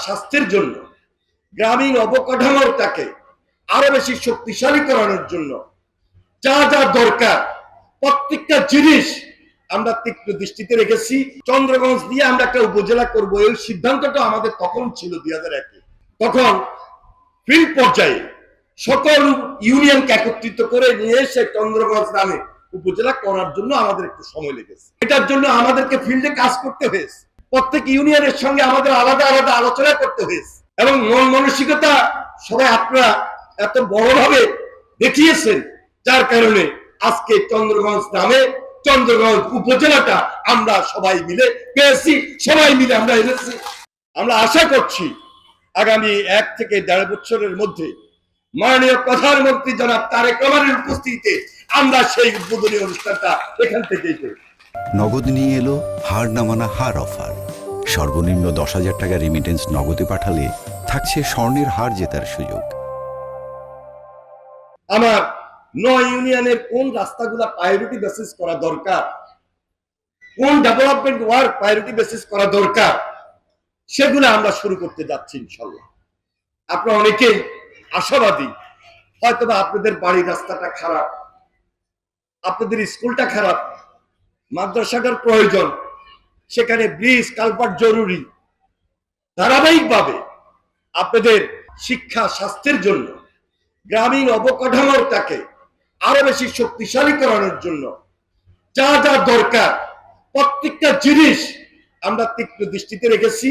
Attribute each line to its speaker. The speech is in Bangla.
Speaker 1: স্বাস্থ্যের জন্য, গ্রামীণ অবকাঠামোটাকে আরো বেশি শক্তিশালী করানোর জন্য যা যা দরকার প্রত্যেকটা জিনিস আমরা তীক্ষ্ণ দৃষ্টিতে রেখেছি। চন্দ্রগঞ্জ দিয়ে আমরা একটা উপজেলা করব, এই সিদ্ধান্তটা আমাদের তখন ছিল 2001-এ। তখন ফিল্ড পর্যায়ে সকল ইউনিয়নকে একত্রিত করে নিয়ে এসে চন্দ্রগঞ্জ নামে উপজেলা করার জন্য আমাদের একটু সময় লেগেছে। এটার জন্য আমাদেরকে ফিল্ডে কাজ করতে হয়েছে, প্রত্যেক ইউনিয়নের সঙ্গে আমাদের আলাদা আলাদা আলোচনা করতে হয়েছে, এবং মন মানসিকতা সবাই আপনারা এত বড়ভাবে দেখিয়েছেন, যার কারণে আজকে চন্দ্রগঞ্জ নামে চন্দ্রগঞ্জ উপজেলাটা আমরা সবাই মিলে পেয়েছি, সবাই মিলে আমরা এনেছি। আমরা আশা করছি আগামী 1 থেকে 1.5 বছরের মধ্যে মাননীয় প্রধানমন্ত্রী জনাব তারেক রহমানের উপস্থিতিতে আমরা সেই উদ্বোধনী অনুষ্ঠানটা এখান থেকেই করি।
Speaker 2: নগদ নিয়ে এলো হার না মানা হার অফার। সর্বনিম্ন 10,000 টাকা রেমিটেন্স নগদে পাঠালে থাকছে স্বর্ণের হার জেতার সুযোগ।
Speaker 1: আমার 9 ইউনিয়নের কোন রাস্তাগুলা প্রায়োরিটি বেসিস করা দরকার, কোন ডেভেলপমেন্ট ওয়ার্ক প্রায়োরিটি বেসিস করা দরকার, সেগুলো আমরা শুরু করতে যাচ্ছি ইনশাআল্লাহ। আপনারা অনেকেই আশাবাদী, হয়তোবা আপনাদের বাড়ির রাস্তাটা খারাপ, আপনাদের স্কুলটা খারাপ, মাদ্রাসাটার প্রয়োজন, সেখানে ব্রিজ কালভার্ট জরুরি। ধারাবাহিকভাবে আপনাদের শিক্ষা স্বাস্থ্যের জন্য, গ্রামীণ অবকাঠামোটাকে আরো বেশি শক্তিশালী করানোর জন্য যা যা দরকার প্রত্যেকটা জিনিস আমরা তীক্ষ্ণ দৃষ্টিতে রেখেছি।